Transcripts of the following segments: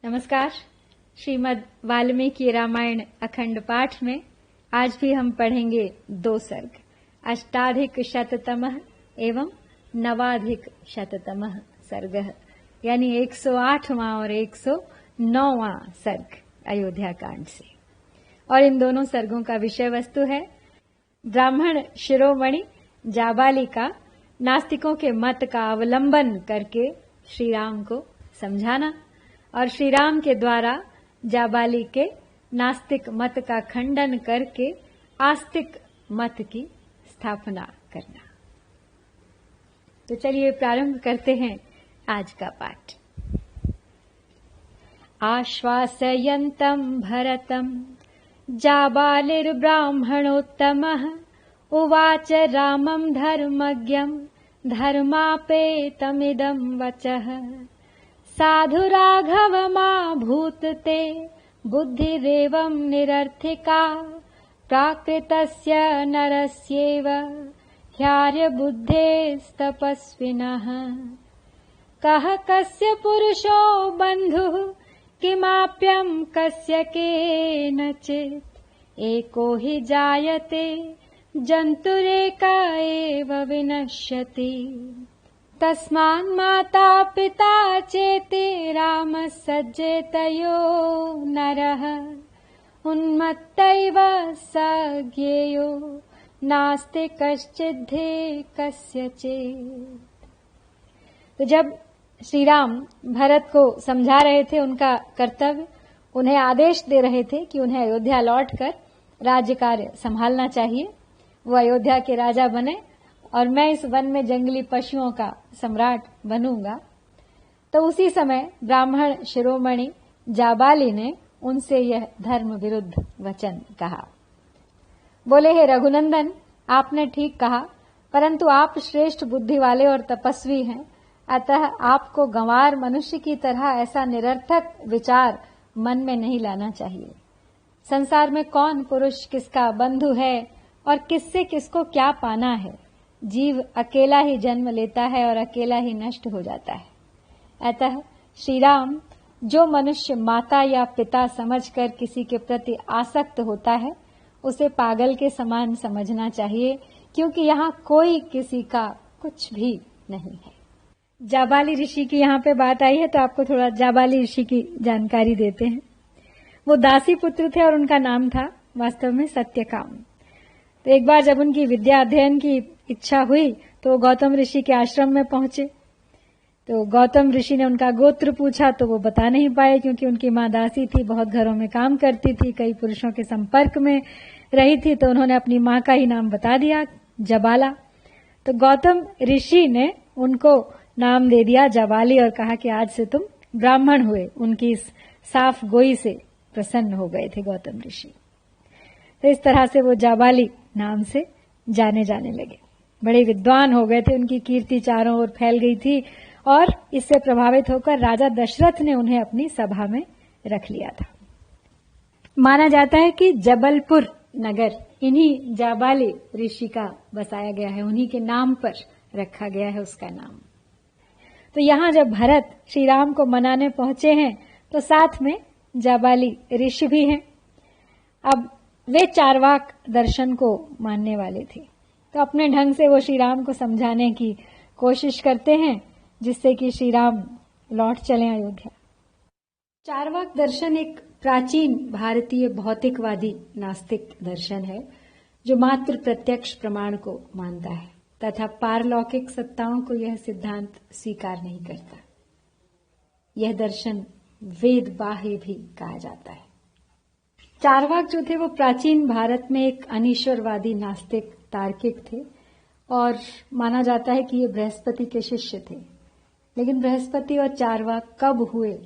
नमस्कार। श्रीमद् वाल्मीकि रामायण अखंड पाठ में आज भी हम पढ़ेंगे 2 सर्ग, अष्टाधिक शततमः एवं नवाधिक शततमः सर्गः, यानी 108वां और 109वां सर्ग अयोध्या कांड से। और इन दोनों सर्गों का विषय वस्तु है ब्राह्मण शिरोमणि जाबाली का नास्तिकों के मत का अवलंबन करके श्री राम को समझाना और श्री राम के द्वारा जाबाली के नास्तिक मत का खंडन करके आस्तिक मत की स्थापना करना। तो चलिए प्रारंभ करते हैं आज का पाठ। आश्वासयन्तं भरतं जाबालिर्ब्राह्मणोत्तमः उवाच रामं धर्मज्ञं धर्मापेतमिदं वचः साधु राघव मा भूतते बुद्धिरेवं निरर्थिका प्राकृतस्य नरस्येव ह्यार्यबुद्धेस्तपस्विनः कः कस्य पुरुषो बन्धुः किमाप्यं कस्य केनचित् एको हि जायते जन्तुरेक एव विनश्यति तस्मान्माता पिता चेति रामः सज्जेतयो नरः उन्मत्तैव स ज्ञेयो नास्ति कश्चिद्धि कस्यचित्। तो जब श्री राम भरत को समझा रहे थे उनका कर्तव्य, उन्हें आदेश दे रहे थे कि उन्हें अयोध्या लौटकर राज्य कार्य संभालना चाहिए, वो अयोध्या के राजा बने और मैं इस वन में जंगली पशुओं का सम्राट बनूंगा, तो उसी समय ब्राह्मण शिरोमणि जाबाली ने उनसे यह धर्म विरुद्ध वचन कहा। बोले, हे रघुनंदन, आपने ठीक कहा, परंतु आप श्रेष्ठ बुद्धि वाले और तपस्वी हैं, अतः आपको गंवार मनुष्य की तरह ऐसा निरर्थक विचार मन में नहीं लाना चाहिए। संसार में कौन पुरुष किसका बंधु है और किससे किसको क्या पाना है। जीव अकेला ही जन्म लेता है और अकेला ही नष्ट हो जाता है। अतः श्री राम, जो मनुष्य माता या पिता समझकर किसी के प्रति आसक्त होता है उसे पागल के समान समझना चाहिए, क्योंकि यहाँ कोई किसी का कुछ भी नहीं है। जाबाली ऋषि की यहाँ पे बात आई है, तो आपको थोड़ा जाबाली ऋषि की जानकारी देते हैं। वो दासी पुत्र थे और उनका नाम था वास्तव में सत्यकाम। तो एक बार जब उनकी विद्या अध्ययन की इच्छा हुई तो वो गौतम ऋषि के आश्रम में पहुंचे। तो गौतम ऋषि ने उनका गोत्र पूछा तो वो बता नहीं पाए, क्योंकि उनकी माँ दासी थी, बहुत घरों में काम करती थी, कई पुरुषों के संपर्क में रही थी, तो उन्होंने अपनी माँ का ही नाम बता दिया, जबाला। तो गौतम ऋषि ने उनको नाम दे दिया जाबाली और कहा कि आज से तुम ब्राह्मण हुए। उनकी इस साफ गोई से प्रसन्न हो गए थे गौतम ऋषि। तो इस तरह से वो जाबाली नाम से जाने लगे। बड़े विद्वान हो गए थे, उनकी कीर्ति चारों ओर फैल गई थी और इससे प्रभावित होकर राजा दशरथ ने उन्हें अपनी सभा में रख लिया था। माना जाता है कि जबलपुर नगर इन्हीं जाबाली ऋषि का बसाया गया है, उन्हीं के नाम पर रखा गया है उसका नाम। तो यहाँ जब भरत श्री राम को मनाने पहुंचे हैं तो साथ में जाबाली ऋषि भी हैं। अब वे चारवाक दर्शन को मानने वाले थे, तो अपने ढंग से वो श्री राम को समझाने की कोशिश करते हैं, जिससे कि श्री राम लौट चलें अयोध्या। चारवाक दर्शन एक प्राचीन भारतीय भौतिकवादी नास्तिक दर्शन है, जो मात्र प्रत्यक्ष प्रमाण को मानता है तथा पारलौकिक सत्ताओं को यह सिद्धांत स्वीकार नहीं करता। यह दर्शन वेद बाह्य भी कहा जाता है। चारवाक जो थे वो प्राचीन भारत में एक अनीश्वरवादी नास्तिक तार्किक थे और माना जाता है कि ये बृहस्पति के शिष्य थे। लेकिन बृहस्पति और चारवाक कब हुए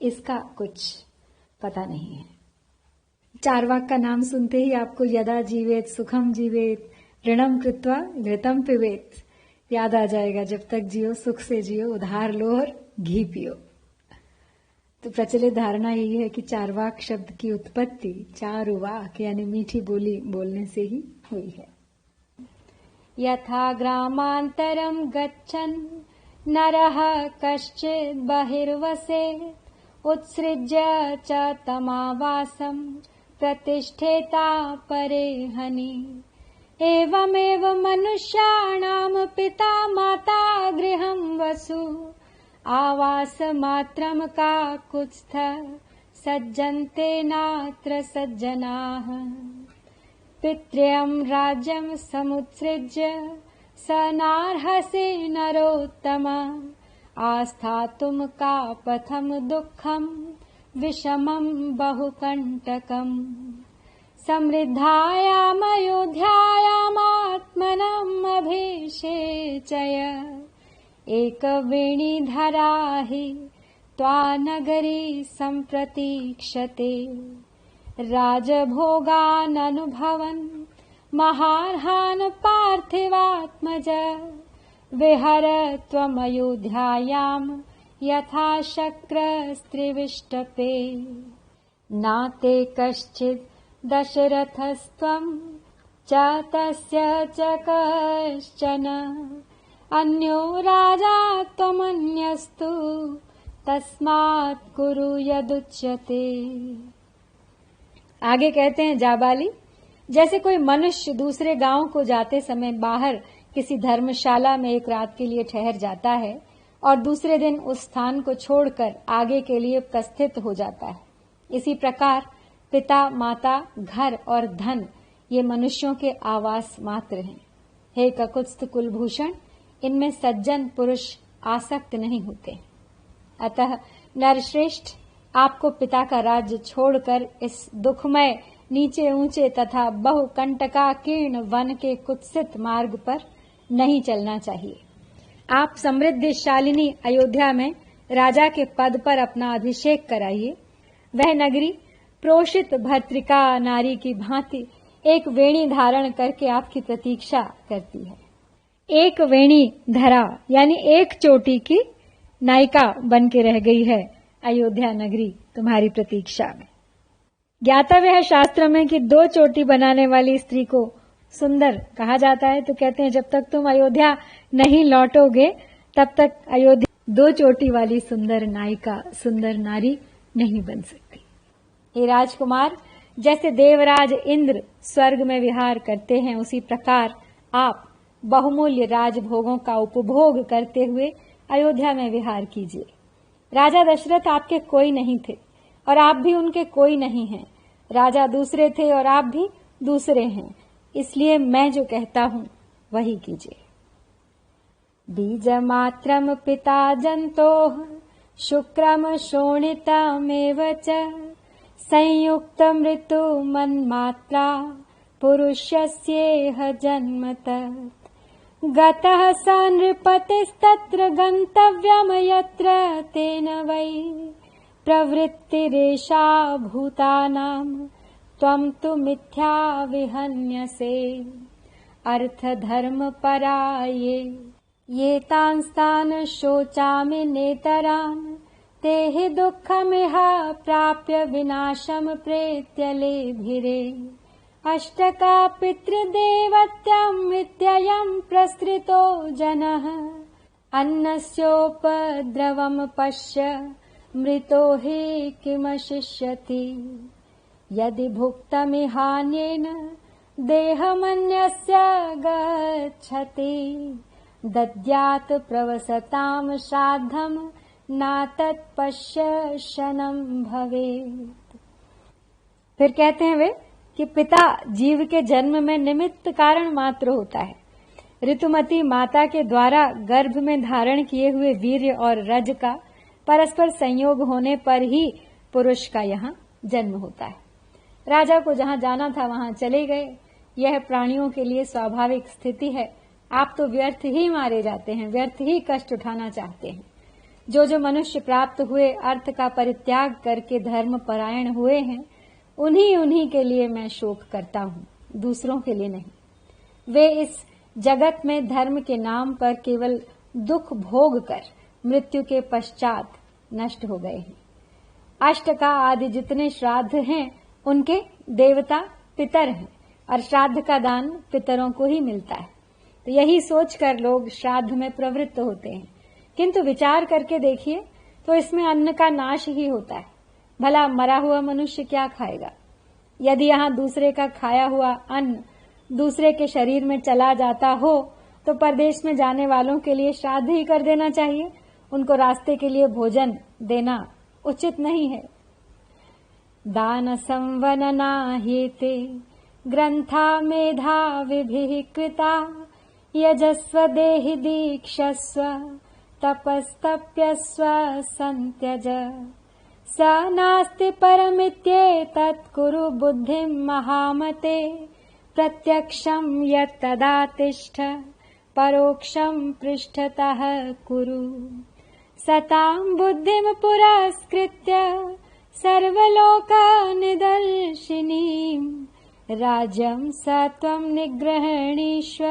इसका कुछ पता नहीं है। चारवाक का नाम सुनते ही आपको यदा जीवेत सुखम जीवेत ऋणम कृत्वा घृतम पिबेत याद आ जाएगा। जब तक जियो सुख से जियो, उधार लो और घी पियो। तो प्रचलित धारणा यही है कि चारवाक शब्द की उत्पत्ति चारुवाक यानी मीठी बोली बोलने से ही हुई है। यथा ग्रामांतरम गच्छन् नरः कश्चित् बहिर्वसेत् उत्सृज्य च तमावासं प्रतिष्ठेता परे हनि। एवमेव मनुष्याणां पिता माता गृहं वसु आवासमात्रं काकुत्स्थ सज्जन्ते नात्र सज्जनाः। पितृयं राज्यं समुत्सृज्य स नार्हसि नरोत्तम आस्थातुं का पथं दुःखं विषमं बहुकण्टकम्। समृद्धायामयोध्यायामात्मनम् अभिषेचय एकवेणीधरा हि त्वानगरी सम्प्रतीक्षते। राजभोगान् अनुभवन् महार्हान् पार्थिवात्मज विहर त्वमयोध्यायाम् यथा शक्रस्त्रिविष्टपे। नाते कश्चित् दशरथस्त्वं च तस्य च कश्चन अन्यो राजा त्वमन्यस्तु तस्मात् कुरु यदुच्यते। आगे कहते हैं, जाबाली, जैसे कोई मनुष्य दूसरे गांव को जाते समय बाहर किसी धर्मशाला में एक रात के लिए ठहर जाता है और दूसरे दिन उस स्थान को छोड़कर आगे के लिए प्रस्थित हो जाता है, इसी प्रकार पिता माता घर और धन ये मनुष्यों के आवास मात्र हैं। हे ककुत्स्थ कुलभूषण, इनमें सज्जन पुरुष आसक्त नहीं होते। अतः नरश्रेष्ठ, आपको पिता का राज्य छोड़कर इस दुखमय नीचे ऊंचे तथा बहुकंटकाकीर्ण वन के कुत्सित मार्ग पर नहीं चलना चाहिए। आप समृद्धिशालिनी अयोध्या में राजा के पद पर अपना अभिषेक कराइए। वह नगरी प्रोषित भर्तृका नारी की भांति एक वेणी धारण करके आपकी प्रतीक्षा करती है। एक वेणी धरा यानी एक चोटी की नायिका बन के रह गई है अयोध्या नगरी तुम्हारी प्रतीक्षा में। ज्ञातव्य है शास्त्र में कि दो चोटी बनाने वाली स्त्री को सुंदर कहा जाता है। तो कहते हैं, जब तक तुम अयोध्या नहीं लौटोगे तब तक अयोध्या दो चोटी वाली सुंदर नायिका, सुंदर नारी नहीं बन सकती। हे राजकुमार, जैसे देवराज इंद्र स्वर्ग में विहार करते हैं, उसी प्रकार आप बहुमूल्य राजभोगों का उपभोग करते हुए अयोध्या में विहार कीजिए। राजा दशरथ आपके कोई नहीं थे और आप भी उनके कोई नहीं हैं। राजा दूसरे थे और आप भी दूसरे हैं, इसलिए मैं जो कहता हूं वही कीजिए। बीजमात्रम पिता जन्तोः शुक्रम शोणितमेव च संयुक्त मृत्यु मन्मात्रा पुरुषस्येह जन्म तत्। गतः स नृपतिस्तत्र गन्तव्यम् यत्र तेन वै प्रवृत्तिरेषा भूतानां त्वं तु मिथ्या विहन्यसे। अर्थधर्म पराये ये तांस्तान् शोचामि नेतरान् ते हि दुःखमिह प्राप्य विनाशं प्रेत्य लेभिरे। अष्टका पितृदेवत्यम् इत्ययम् प्रसृतो जनः अन्नस्योपद्रवम् पश्य मृतो हि किमशिष्यति। यदि भुक्तमिहान्येन देहमन्यस्य गच्छति दद्यात् प्रवसताम् श्राद्धम् नातत्पश्य शनं भवेत्। फिर कहते हैं वे कि पिता जीव के जन्म में निमित्त कारण मात्र होता है। ऋतुमती माता के द्वारा गर्भ में धारण किए हुए वीर्य और रज का परस्पर संयोग होने पर ही पुरुष का यहाँ जन्म होता है। राजा को जहाँ जाना था वहाँ चले गए, यह प्राणियों के लिए स्वाभाविक स्थिति है। आप तो व्यर्थ ही मारे जाते हैं, व्यर्थ ही कष्ट उठाना चाहते हैं। जो मनुष्य प्राप्त हुए अर्थ का परित्याग करके धर्म परायण हुए हैं, उन्हीं के लिए मैं शोक करता हूँ, दूसरों के लिए नहीं। वे इस जगत में धर्म के नाम पर केवल दुख भोग कर मृत्यु के पश्चात नष्ट हो गए हैं। अष्टका आदि जितने श्राद्ध हैं उनके देवता पितर हैं और श्राद्ध का दान पितरों को ही मिलता है। तो यही सोचकर लोग श्राद्ध में प्रवृत्त होते हैं। किंतु विचार करके देखिए, तो इसमें अन्न का नाश ही होता है। भला मरा हुआ मनुष्य क्या खाएगा? यदि यहाँ दूसरे का खाया हुआ अन्न दूसरे के शरीर में चला जाता हो तो परदेश में जाने वालों के लिए श्राद्ध ही कर देना चाहिए। उनको रास्ते के लिए भोजन देना उचित नहीं है। दान संवनना हेते ग्रंथा मेधा विभिः कृता यजस्व देहि दीक्षस्व तपस्तप्यस्व संत्यज स नास्ति परमित्येतत् कुरु बुद्धिं महामते प्रत्यक्षं यत्तदा तिष्ठ परोक्षं पृष्ठतः कुरु सतां बुद्धिं पुरस्कृत्य सर्वलोकनिदर्शिनीं राज्यं सत्वं निग्रहणीष्व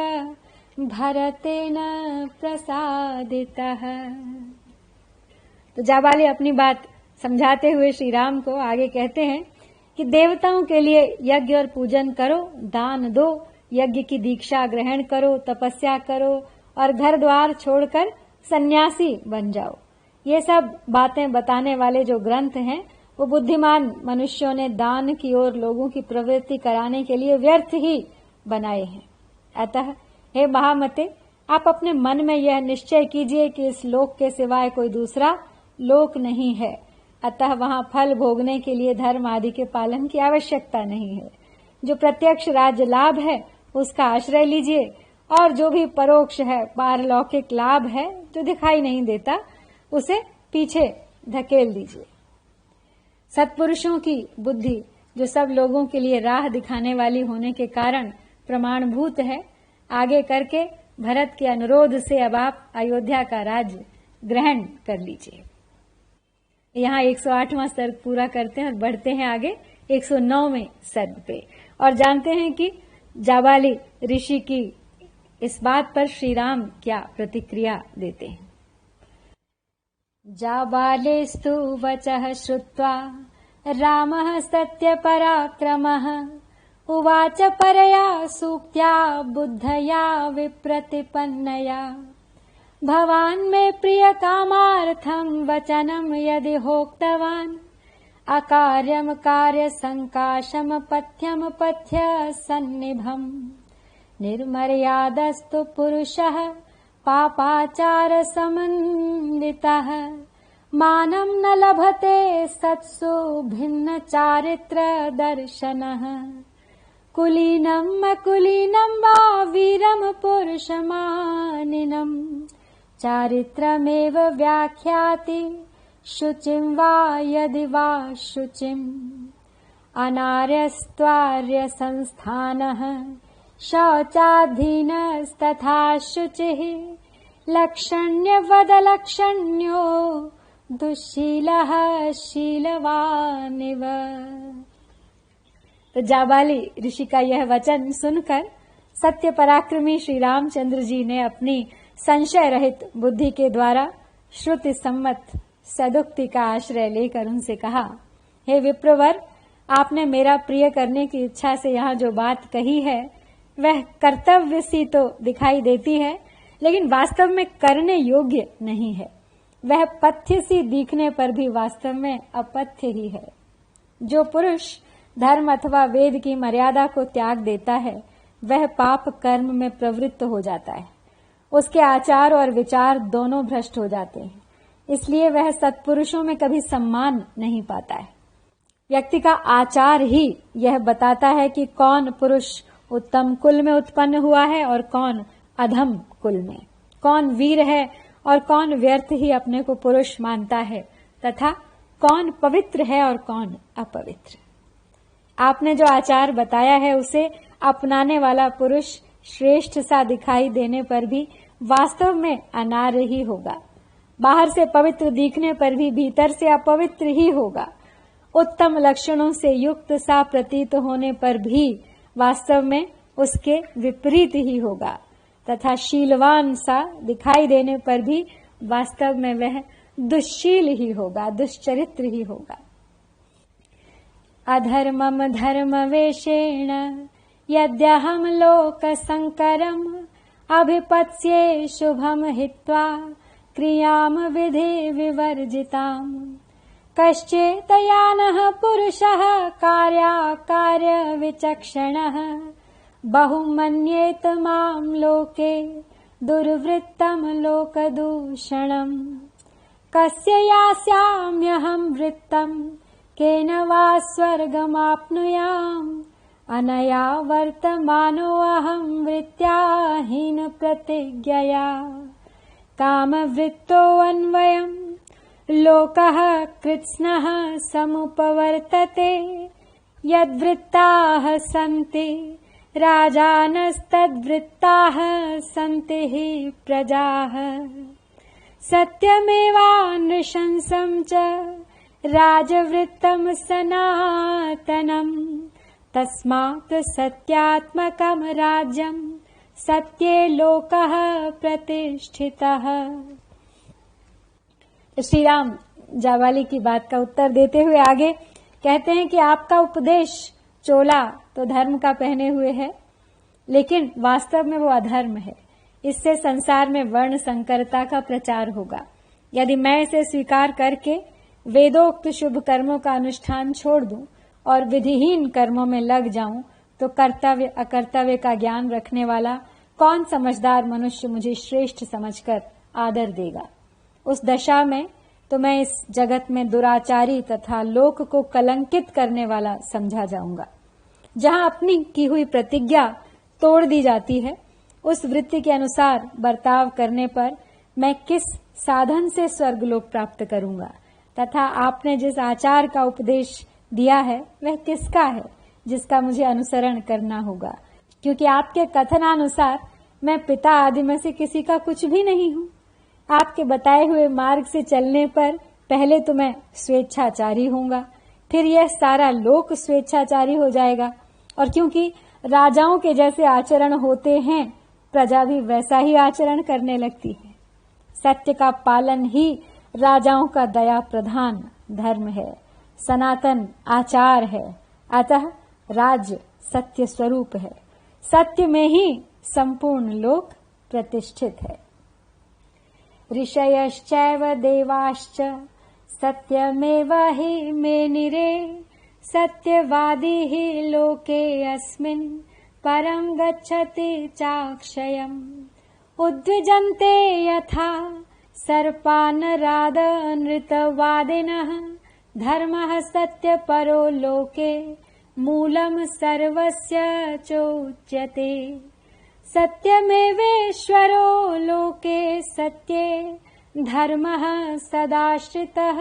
भरतेन प्रसादितः। तो जाबाली अपनी बात समझाते हुए श्री राम को आगे कहते हैं कि देवताओं के लिए यज्ञ और पूजन करो, दान दो, यज्ञ की दीक्षा ग्रहण करो, तपस्या करो और घर द्वार छोड़कर सन्यासी बन जाओ। ये सब बातें बताने वाले जो ग्रंथ हैं वो बुद्धिमान मनुष्यों ने दान की ओर लोगों की प्रवृत्ति कराने के लिए व्यर्थ ही बनाए हैं। अतः हे महामते, आप अपने मन में यह निश्चय कीजिए कि इस लोक के सिवाय कोई दूसरा लोक नहीं है। अतः वहां फल भोगने के लिए धर्म आदि के पालन की आवश्यकता नहीं है। जो प्रत्यक्ष राज्य लाभ है उसका आश्रय लीजिए और जो भी परोक्ष है, पारलौकिक लाभ है जो दिखाई नहीं देता, उसे पीछे धकेल दीजिए। सत्पुरुषों की बुद्धि जो सब लोगों के लिए राह दिखाने वाली होने के कारण प्रमाणभूत है, आगे करके भरत के अनुरोध से अब आप अयोध्या का राज्य ग्रहण कर लीजिए। यहाँ 108वां सर्ग पूरा करते हैं और बढ़ते हैं आगे 109वें सर्ग पे और जानते हैं कि जाबाली ऋषि की इस बात पर श्री राम क्या प्रतिक्रिया देते हैं। जाबालेस्तु वचः श्रुत्वा रामः सत्यपराक्रमः उवाच परया सूक्त्या बुद्धया विप्रतिपन्नया भवान् मे प्रियकामार्थं वचनं यदि होक्तवान् अकार्यं कार्यसङ्काशं पथ्यं पथ्य सन्निभम् निर्मर्यादस्तु पुरुषः पापाचार समन्वितः मानं न लभते सत्सु भिन्न चारित्र दर्शनः कुलीनम् अकुलीनं वा वीरं पुरुषमानिनं चारित्रमेव व्याख्याति शुचिं वा यदि वा शुचिम् अनार्यस्त्वार्य संस्थानः शौचाधीनस्तथा शुचिः लक्षण्यवदलक्षण्यो दुःशीलः शीलवानिव। तो जाबाली ऋषि का यह वचन सुनकर सत्य पराक्रमी श्री रामचंद्र जी ने अपनी संशय रहित बुद्धि के द्वारा श्रुति सम्मत सदुक्ति का आश्रय लेकर उनसे कहा, हे विप्रवर, आपने मेरा प्रिय करने की इच्छा से यहाँ जो बात कही है वह कर्तव्य सी तो दिखाई देती है, लेकिन वास्तव में करने योग्य नहीं है। वह पथ्य सी दिखने पर भी वास्तव में अपथ्य ही है। जो पुरुष धर्म अथवा वेद की मर्यादा को त्याग देता है वह पाप कर्म में प्रवृत्त हो जाता है। उसके आचार और विचार दोनों भ्रष्ट हो जाते हैं, इसलिए वह सत्पुरुषों में कभी सम्मान नहीं पाता है। व्यक्ति का आचार ही यह बताता है कि कौन पुरुष उत्तम कुल में उत्पन्न हुआ है और कौन अधम कुल में, कौन वीर है और कौन व्यर्थ ही अपने को पुरुष मानता है, तथा कौन पवित्र है और कौन अपवित्र। आपने जो आचार बताया है उसे अपनाने वाला पुरुष श्रेष्ठ सा दिखाई देने पर भी वास्तव में अनार्य ही होगा। बाहर से पवित्र दिखने पर भी भीतर से अपवित्र ही होगा। उत्तम लक्षणों से युक्त सा प्रतीत होने पर भी वास्तव में उसके विपरीत ही होगा, तथा शीलवान सा दिखाई देने पर भी वास्तव में वह दुश्शील ही होगा, दुश्चरित्र ही होगा। अधर्मम धर्मवेशेण यद्यहं लोकसंकरम् अभिपत्स्ये शुभम हित्वा क्रियाम विधि विवर्जिताम् कश्चेतयानः पुरुषः कार्याकार्य विचक्षणः बहुमन्येत मां लोके दुर्वृत्तम् लोकदूषणम् कस्य यास्याम्यहं वृत्तम् केन वा स्वर्गमाप्नुयाम् अनया वर्तमानोऽहं वृत्त्याहीन प्रतिज्ञया कामवृत्तोऽन्वयम् लोकः कृत्स्नः समुपवर्तते यद्वृत्ताः सन्ति राजानस्तद्वृत्ताः सन्ति हि प्रजाः सत्यमेवानृशंसं च राजवृत्तं सनातनम् तस्मात् सत्यात्मकं राज्यं सत्ये लोकः प्रतिष्ठितः। श्री राम जाबाली की बात का उत्तर देते हुए आगे कहते हैं कि आपका उपदेश चोला तो धर्म का पहने हुए है, लेकिन वास्तव में वो अधर्म है। इससे संसार में वर्ण संकरता का प्रचार होगा। यदि मैं इसे स्वीकार करके वेदोक्त शुभ कर्मों का अनुष्ठान छोड़ दूं और विधिहीन कर्मों में लग जाऊं, तो कर्तव्य अकर्तव्य का ज्ञान रखने वाला कौन समझदार मनुष्य मुझे श्रेष्ठ समझकर आदर देगा। उस दशा में तो मैं इस जगत में दुराचारी तथा लोक को कलंकित करने वाला समझा जाऊंगा। जहां अपनी की हुई प्रतिज्ञा तोड़ दी जाती है, उस वृत्ति के अनुसार बर्ताव करने पर मैं किस साधन से स्वर्गलोक प्राप्त करूंगा तथा आपने जिस आचार का उपदेश दिया है वह किसका है जिसका मुझे अनुसरण करना होगा, क्योंकि आपके कथनानुसार मैं पिता आदि में से किसी का कुछ भी नहीं हूं। आपके बताए हुए मार्ग से चलने पर पहले तो मैं स्वेच्छाचारी होऊंगा, फिर यह सारा लोक स्वेच्छाचारी हो जाएगा, और क्योंकि राजाओं के जैसे आचरण होते हैं, प्रजा भी वैसा ही आचरण करने लगती है। सत्य का पालन ही राजाओं का दया प्रधान धर्म है, सनातन आचार है। अतः राज्य सत्य स्वरूप है, सत्य में ही संपूर्ण लोक प्रतिष्ठित है। ऋषयश्चैव देवाश्च सत्यमेव हि मेनिरे सत्यवादी हि लोके अस्मिन् परं गच्छति चाक्षयम् उद्विजन्ते यथा सर्पानरादनृतवादिनः धर्मः सत्यपरो लोके मूलं सर्वस्य चोच्यते सत्यमेवेश्वरो लोके सत्ये धर्मः सदाश्रितः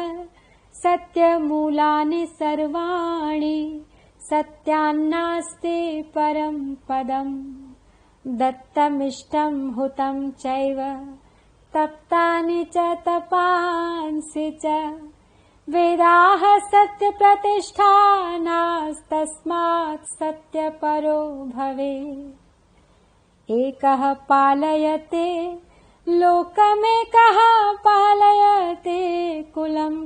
सत्यमूलानि सर्वाणि सत्यान्नास्ति परं पदम् दत्तमिष्टं हुतं चैव तप्तानि च तपांसि च वेदाः सत्यप्रतिष्ठानास्तस्मात् सत्यपरो भवेत् एकः पालयते लोकमेकः पालयते कुलम्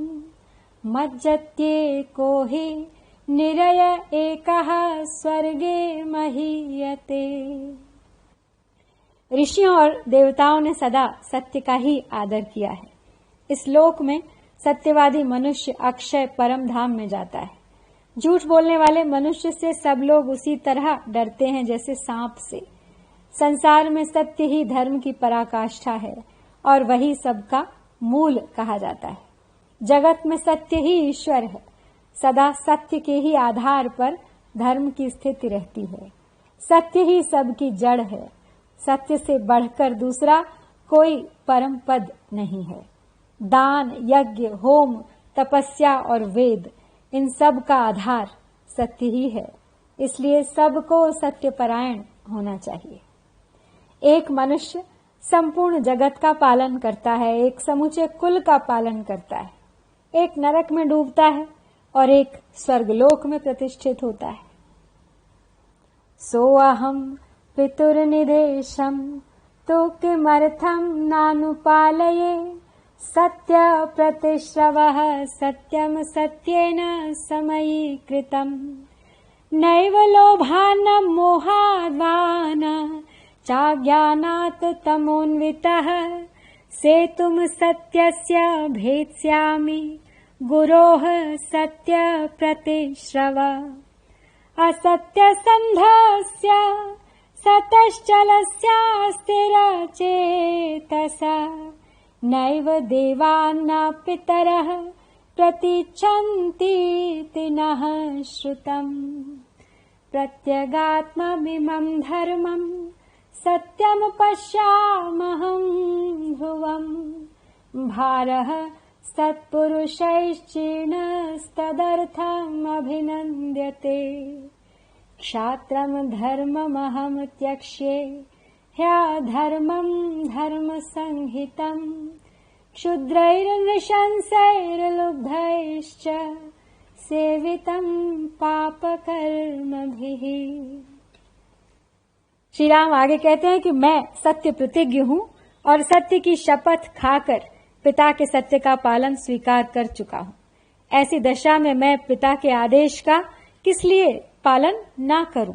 मज्जत्येको हि निरय एकः स्वर्गे महीयते। ऋषियों और देवताओं ने सदा सत्य का ही आदर किया है। इस लोक में सत्यवादी मनुष्य अक्षय परम धाम में जाता है। झूठ बोलने वाले मनुष्य से सब लोग उसी तरह डरते हैं जैसे सांप से। संसार में सत्य ही धर्म की पराकाष्ठा है और वही सबका मूल कहा जाता है। जगत में सत्य ही ईश्वर है। सदा सत्य के ही आधार पर धर्म की स्थिति रहती है। सत्य ही सबकी जड़ है। सत्य से बढ़कर दूसरा कोई परम पद नहीं है। दान, यज्ञ, होम, तपस्या और वेद, इन सब का आधार सत्य ही है। इसलिए सबको सत्यपरायण होना चाहिए। एक मनुष्य संपूर्ण जगत का पालन करता है, एक समूचे कुल का पालन करता है, एक नरक में डूबता है और एक स्वर्गलोक में प्रतिष्ठित होता है। सोऽहं पितुर्निदेशं तो किमर्थं नानुपालये सत्य प्रतिश्रवः सत्यं सत्येन समयीकृतम् नैव लोभान्न मोहाद्वा न चाज्ञानात् तमोन्वितः सेतुं सत्यस्य भेत्स्यामि गुरोः सत्य प्रतिश्रव असत्यसन्धस्य सतश्चलस्य स्थिरचेतसा नैव देवान् पितरः प्रतीच्छन्तीति नः श्रुतम् प्रत्यगात्ममिमं धर्मं सत्यं पश्यामहं ध्रुवम् भारः सत्पुरुषैश्चीर्णस्तदर्थमभिनन्द्यते क्षात्रं धर्ममहं त्यक्ष्ये ह्यधर्मं धर्मसंहितम् क्षुद्रैर्नृशंसैर्लुब्धैश्च सेवितं पापकर्मभिः। श्री राम आगे कहते हैं कि मैं सत्य प्रतिज्ञ हूँ और सत्य की शपथ खाकर पिता के सत्य का पालन स्वीकार कर चुका हूँ। ऐसी दशा में मैं पिता के आदेश का किस लिए पालन ना करूं?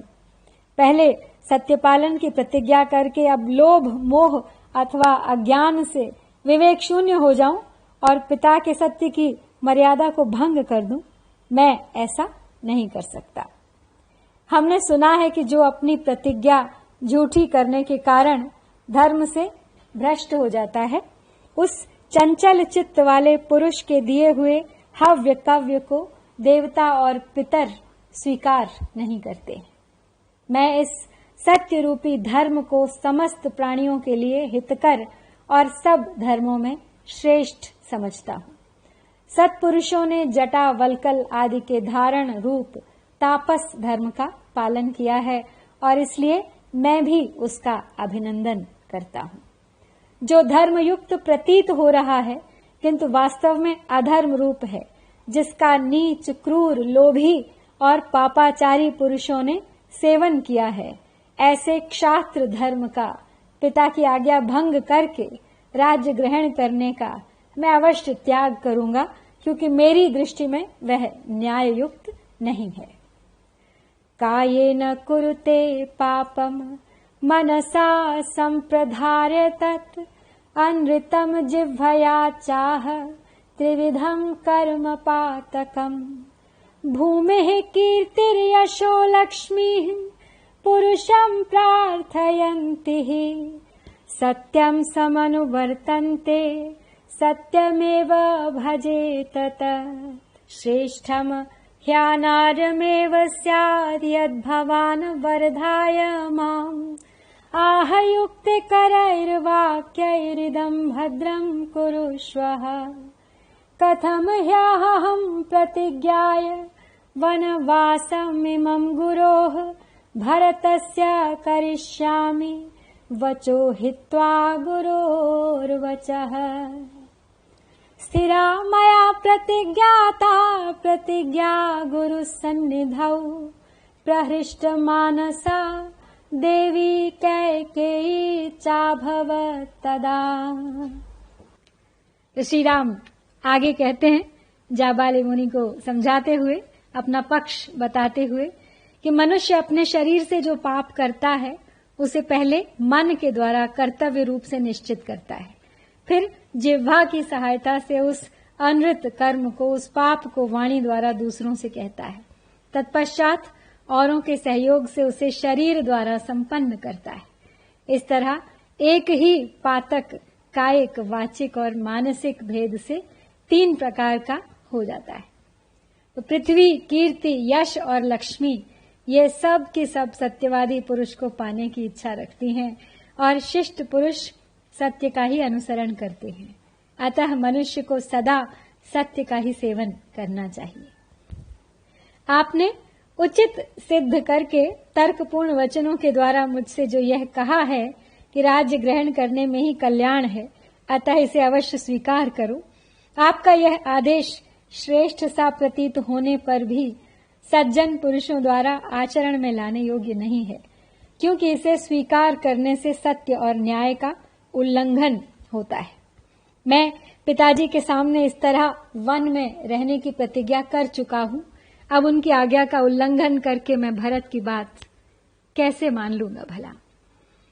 पहले सत्य पालन की प्रतिज्ञा करके अब लोभ मोह अथवा अज्ञान से विवेक शून्य हो जाऊं और पिता के सत्य की मर्यादा को भंग कर दूं? मैं ऐसा नहीं कर सकता। हमने सुना है कि जो अपनी प्रतिज्ञा झूठी करने के कारण धर्म से भ्रष्ट हो जाता है, उस चंचल चित्त वाले पुरुष के दिए हुए हव्य कव्य को देवता और पितर स्वीकार नहीं करते। मैं इस सत्य रूपी धर्म को समस्त प्राणियों के लिए हितकर और सब धर्मों में श्रेष्ठ समझता हूँ। सत्पुरुषों ने जटा वल्कल आदि के धारण रूप तापस धर्म का पालन किया है और इसलिए मैं भी उसका अभिनंदन करता हूँ। जो धर्मयुक्त प्रतीत हो रहा है किंतु वास्तव में अधर्म रूप है, जिसका नीच क्रूर लोभी और पापाचारी पुरुषों ने सेवन किया है, ऐसे क्षात्र धर्म का पिता की आज्ञा भंग करके राज्य ग्रहण करने का मैं अवश्य त्याग करूंगा, क्योंकि मेरी दृष्टि में वह न्याय युक्त नहीं है। कायेन कुरुते पापम मनसा संप्रधार्य तत् अनृतम जिह्वया चाह त्रिविधम कर्म पातकम् भूमेः कीर्तिर्यशो लक्ष्मीः पुरुषं प्रार्थयन्तिः सत्यं समनुवर्तन्ते सत्यमेव भजेत तत् श्रेष्ठम् ह्यानार्यमेव स्याद् यद्भवान् वर्धाय माम् आह युक्तिकरैर्वाक्यैरिदं भद्रं कुरुष्वः कथं ह्यहं प्रतिज्ञाय वनवासमिमं गुरोः भरतस्य करिष्यामि वचो हित्वा गुरोर्वचः स्थिरा मया प्रतिज्ञाता प्रतिज्ञा गुरुसन्निधौ प्रहृष्टमानसा देवी कैकेयी चाभवत् तदा। श्री राम आगे कहते हैं, जाबाली मुनि को समझाते हुए, अपना पक्ष बताते हुए कि मनुष्य अपने शरीर से जो पाप करता है उसे पहले मन के द्वारा कर्तव्य रूप से निश्चित करता है, फिर जिह्वा की सहायता से उस अनृत कर्म को, उस पाप को वाणी द्वारा दूसरों से कहता है, तत्पश्चात औरों के सहयोग से उसे शरीर द्वारा संपन्न करता है। इस तरह एक ही पातक कायिक, वाचिक और मानसिक भेद से 3 प्रकार का हो जाता है। तो पृथ्वी, कीर्ति, यश और लक्ष्मी ये सब के सब सत्यवादी पुरुष को पाने की इच्छा रखती हैं और शिष्ट पुरुष सत्य का ही अनुसरण करते हैं। अतः मनुष्य को सदा सत्य का ही सेवन करना चाहिए। आपने उचित सिद्ध करके तर्कपूर्ण वचनों के द्वारा मुझसे जो यह कहा है कि राज्य ग्रहण करने में ही कल्याण है, अतः इसे अवश्य स्वीकार करो। आपका यह आदेश श्रेष्ठ सा प्रतीत होने पर भी सज्जन पुरुषों द्वारा आचरण में लाने योग्य नहीं है, क्योंकि इसे स्वीकार करने से सत्य और न्याय का उल्लंघन होता है। मैं पिताजी के सामने इस तरह वन में रहने की प्रतिज्ञा कर चुका हूँ, अब उनकी आज्ञा का उल्लंघन करके मैं भरत की बात कैसे मान लूंगा भला।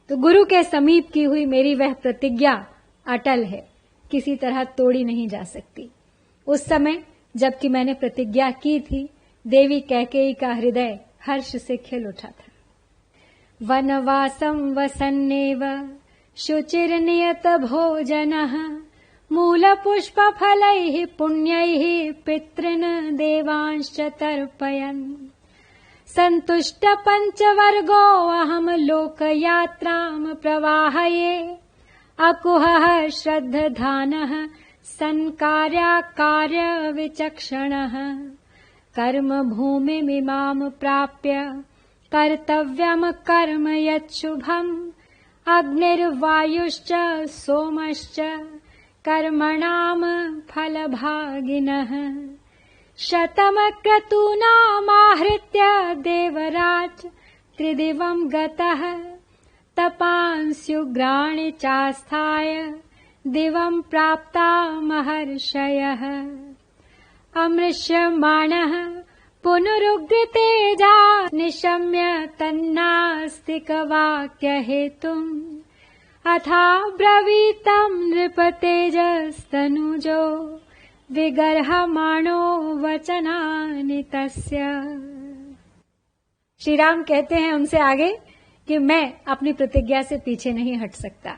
तो गुरु के समीप की हुई मेरी वह प्रतिज्ञा अटल है, किसी तरह तोड़ी नहीं जा सकती। उस समय जबकि मैंने प्रतिज्ञा की थी, देवी कैकेयी का हृदय हर्ष से खिल उठा था। वनवासं वसन्नेव शुचिर्नियत भोजनः मूलपुष्पफलैः पुण्यैः पितॄन् देवांश्च तर्पयन् सन्तुष्ट पञ्चवर्गो अहं लोकयात्रां प्रवाहये अकुहः श्रद्धधानः सन्कार्याकार्य विचक्षणः कर्मभूमिमिमां प्राप्य कर्तव्यं कर्म यच्छुभम् अग्निर्वायुश्च सोमश्च कर्मणां फलभागिनः शतमक्रतूनामाहृत्य देवराज त्रिदिवं गतः तपांस्युग्राणि चास्थाय दिवं प्राप्ता महर्षयः अमृष्यमाणः पुनरुग्रतेजा निशम्य तन्नास्तिकवाक्यहेतुम् अथा ब्रवीतं नृपतेजस्तनुजो विगर्हमाणो वचनानि तस्य। श्री राम कहते हैं उनसे आगे कि मैं अपनी प्रतिज्ञा से पीछे नहीं हट सकता।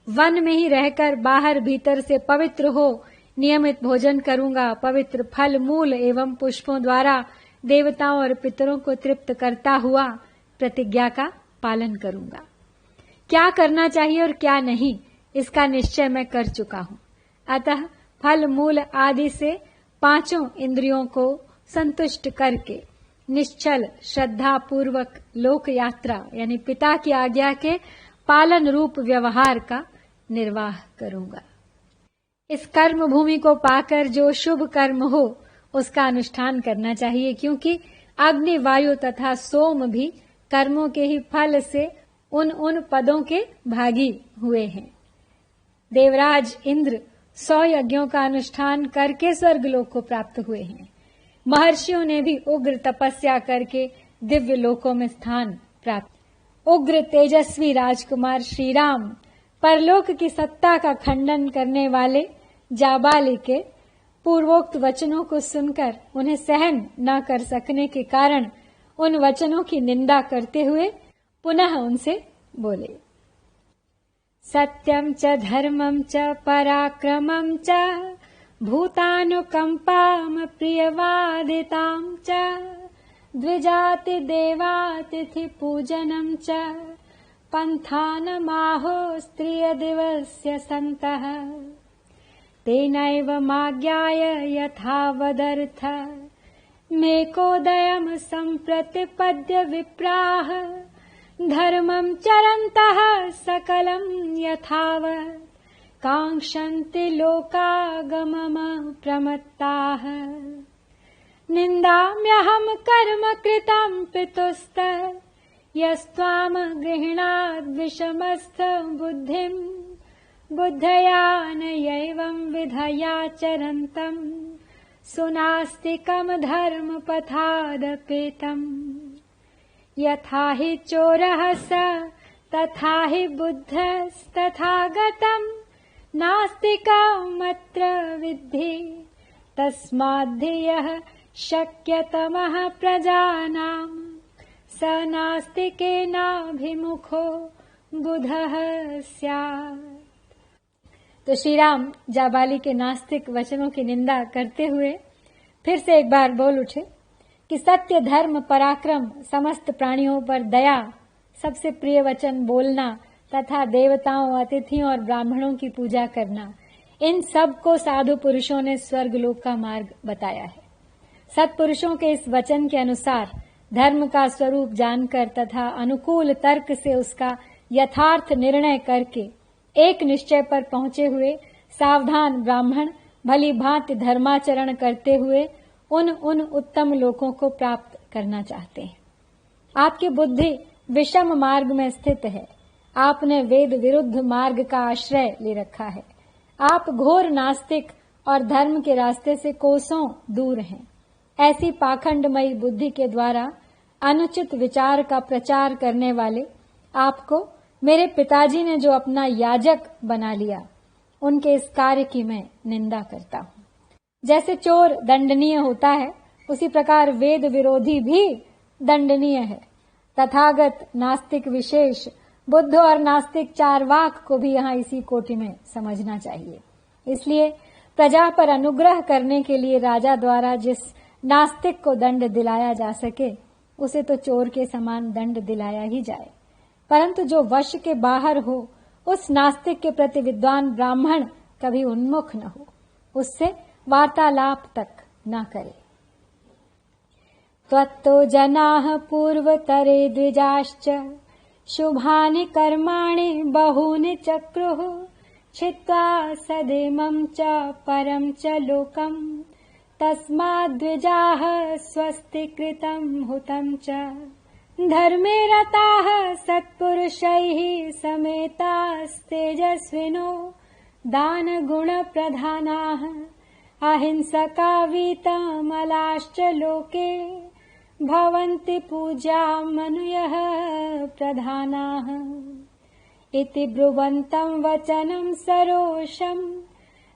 वन में ही रहकर बाहर भीतर से पवित्र हो नियमित भोजन करूंगा, पवित्र फल मूल एवं पुष्पों द्वारा देवताओं और पितरों को तृप्त करता हुआ प्रतिज्ञा का पालन करूंगा। क्या करना चाहिए और क्या नहीं, इसका निश्चय मैं कर चुका हूं। अतः फल मूल आदि से पांचों इंद्रियों को संतुष्ट करके निश्चल श्रद्धा पूर्वक लोक यात्रा यानी पिता की आज्ञा के पालन रूप व्यवहार का निर्वाह करूंगा। इस कर्म भूमि को पाकर जो शुभ कर्म हो उसका अनुष्ठान करना चाहिए, क्योंकि अग्नि, वायु तथा सोम भी कर्मों के ही फल से उन पदों के भागी हुए हैं। देवराज इंद्र 100 यज्ञों का अनुष्ठान करके स्वर्गलोक को प्राप्त हुए हैं। महर्षियों ने भी उग्र तपस्या करके दिव्य लोकों में स्थान प्राप्त। उग्र तेजस्वी राजकुमार श्री राम परलोक की सत्ता का खंडन करने वाले जाबाली के पूर्वोक्त वचनों को सुनकर उन्हें सहन न कर सकने के कारण उन वचनों की निंदा करते हुए पुनः उनसे बोले, सत्यं च धर्मं च पराक्रमं च भूतानुकंपां प्रियवादितां च द्विजाति देवातिथि पूजनं च पंथानमाहो स्त्रिय दिवस्य सन्तः तेनैव माज्ञाय यथावदर्थ मेकोदयम् सम्प्रतिपद्य विप्राः धर्मं चरन्तः सकलं यथावत् कांक्षन्ति लोकागमम् प्रमत्ताः निन्दाम्यहं कर्म कृतं पितुस्त यस्त्वां गृह्णाद् विषमस्थ बुद्धिं बुद्धया नैवं विधयाचरन्तम् सुनास्तिकं धर्मपथादपेतम् यथा हि चोरः स तथा हि बुद्धस्तथागतम् नास्तिकमत्र विद्धि तस्माद्धियः शक्यतमः प्रजानाम् स नास्तिकेनाभिमुखो बुधः स्यात्। तो श्री राम जाबाली के नास्तिक वचनों की निंदा करते हुए फिर से एक बार बोल उठे कि सत्य, धर्म, पराक्रम, समस्त प्राणियों पर दया, सबसे प्रिय वचन बोलना तथा देवताओं, अतिथियों और ब्राह्मणों की पूजा करना, इन सब को साधु पुरुषों ने स्वर्गलोक का मार्ग बताया है। सत्पुरुषों के इस वचन के अनुसार धर्म का स्वरूप जानकर तथा अनुकूल तर्क से उसका यथार्थ निर्णय करके एक निश्चय पर पहुंचे हुए सावधान ब्राह्मण भली भांति धर्माचरण करते हुए उन उत्तम लोकों को प्राप्त करना चाहते हैं। आपकी बुद्धि विषम मार्ग में स्थित है। आपने वेद विरुद्ध मार्ग का आश्रय ले रखा है। आप घोर नास्तिक और धर्म के रास्ते से कोसों दूर हैं। ऐसी पाखंडमयी बुद्धि के द्वारा अनुचित विचार का प्रचार करने वाले आपको मेरे पिताजी ने जो अपना याजक बना लिया, उनके इस कार्य की मैं निंदा करता हूं। जैसे चोर दंडनीय होता है, उसी प्रकार वेद विरोधी भी दंडनीय है। तथागत, नास्तिक विशेष, बुद्ध और नास्तिक चारवाक को भी यहाँ इसी कोटि में समझना चाहिए। इसलिए प्रजा पर अनुग्रह करने के लिए राजा द्वारा जिस नास्तिक को दंड दिलाया जा सके, उसे तो चोर के समान दंड दिलाया ही जाए। परंतु जो वश के बाहर हो, उस नास्तिक के प्रति विद्वान ब्राह्मण कभी उन्मुख न हो, उससे वार्तालाप तक न करे। त्वत्तो जनाः पूर्वतरे द्विजाश्च शुभानि कर्माणि बहूनि चक्रुः छित्त्वा सदेमं च परं च लोकम् तस्माद्द्विजाः स्वस्ति कृतं हुतं च धर्मे रताः सत्पुरुषैः समेतास्तेजस्विनो दानगुणप्रधानाः अहिंसका वीतमलाश्च लोके भवन्ति पूज्यामनुयः प्रधानाः इति ब्रुवन्तं वचनं सरोषम्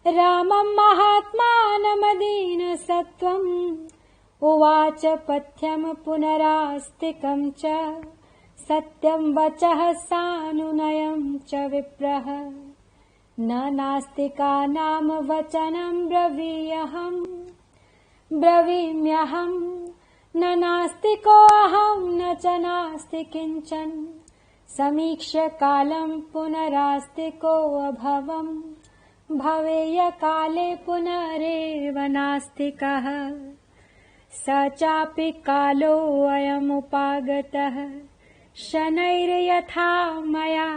रामं महात्मानमदीनसत्त्वम् उवाच पथ्यं पुनरास्तिकं च सत्यं वचः सानुनयं च विप्रः न नास्तिकानां वचनं ब्रवीम्यहम् न नास्तिकोऽहं न च नास्ति किञ्चन समीक्ष्य कालं पुनरास्तिकोऽभवम् भवेय काले पुनरेव नास्तिकः स चापि कालोऽयमुपागतः शनैर्यथा मया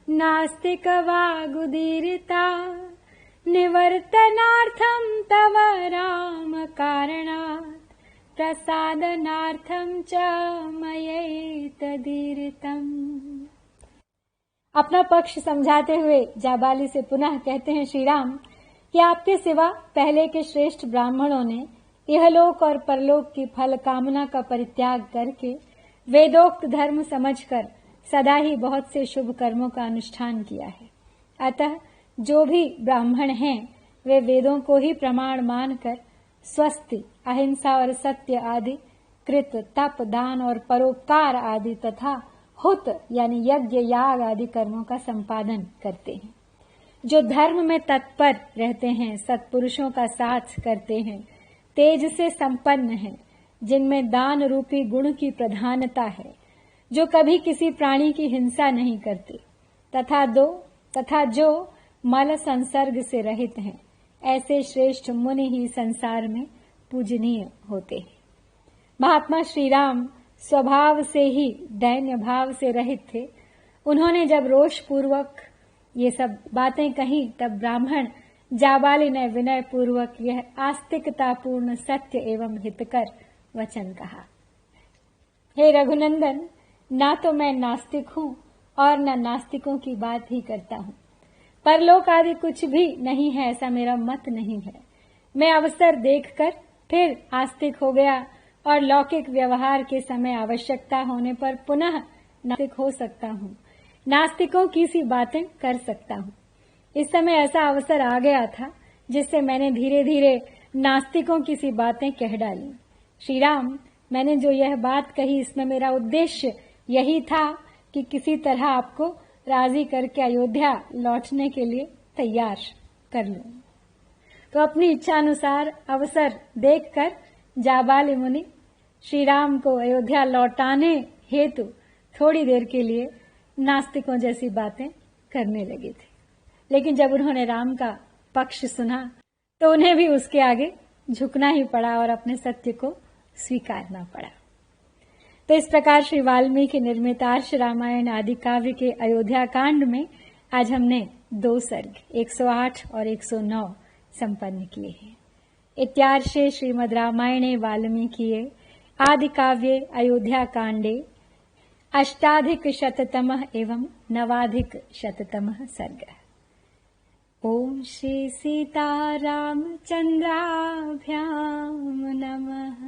नास्तिकवागुदीरिता निवर्तनार्थं तव राम कारणात् प्रसादनार्थं च मयैतदीरितम्। अपना पक्ष समझाते हुए जाबाली से पुनः कहते हैं श्री राम कि आपके सिवा पहले के श्रेष्ठ ब्राह्मणों ने इहलोक और परलोक की फल कामना का परित्याग करके वेदोक्त धर्म समझकर सदा ही बहुत से शुभ कर्मों का अनुष्ठान किया है। अतः जो भी ब्राह्मण हैं वे वेदों को ही प्रमाण मानकर स्वस्ति, अहिंसा और सत्य आदि, कृत, तप, दान और परोपकार आदि तथा हुत यानी यज्ञ, याग आदि कर्मों का संपादन करते हैं। जो धर्म में तत्पर रहते हैं, सत्पुरुषों का साथ करते हैं, तेज से संपन्न हैं, जिनमें दान रूपी गुण की प्रधानता है, जो कभी किसी प्राणी की हिंसा नहीं करते तथा जो मल संसर्ग से रहित हैं, ऐसे श्रेष्ठ मुनि ही संसार में पूजनीय होते हैं। महात्मा श्री राम स्वभाव से ही दैन्य भाव से रहित थे। उन्होंने जब रोष पूर्वक ये सब बातें कही, तब ब्राह्मण जाबाली ने विनय पूर्वक यह आस्तिकतापूर्ण सत्य एवं हितकर वचन कहा। हे रघुनंदन, ना तो मैं नास्तिक हूँ और न नास्तिकों की बात ही करता हूँ। परलोक आदि कुछ भी नहीं है, ऐसा मेरा मत नहीं है। मैं अवसर देखकर फिर आस्तिक हो गया और लौकिक व्यवहार के समय आवश्यकता होने पर पुनः नास्तिक हो सकता हूँ, नास्तिकों की सी बातें कर सकता हूँ। इस समय ऐसा अवसर आ गया था जिससे मैंने धीरे धीरे नास्तिकों की सी बातें कह डाली। श्री राम, मैंने जो यह बात कही इसमें मेरा उद्देश्य यही था कि किसी तरह आपको राजी करके अयोध्या लौटने के लिए तैयार कर लूं। तो अपनी इच्छा अनुसार अवसर देखकर जाबाली मुनि श्री राम को अयोध्या लौटाने हेतु थोड़ी देर के लिए नास्तिकों जैसी बातें करने लगे थे। लेकिन जब उन्होंने राम का पक्ष सुना तो उन्हें भी उसके आगे झुकना ही पड़ा और अपने सत्य को स्वीकारना पड़ा। तो इस प्रकार श्री वाल्मीकि निर्मित आर्ष रामायण आदि काव्य के अयोध्या कांड में आज हमने 2 सर्ग 108 और 109 संपन्न किए हैं। इत्यार्षे श्रीमद् रामायणे वाल्मीकिये आदि काव्ये अयोध्या कांडे 8अधिकशततमः एवं 9अधिकशततमः सर्गः। ओम श्री सीतारामचंद्राभ्यां नमः।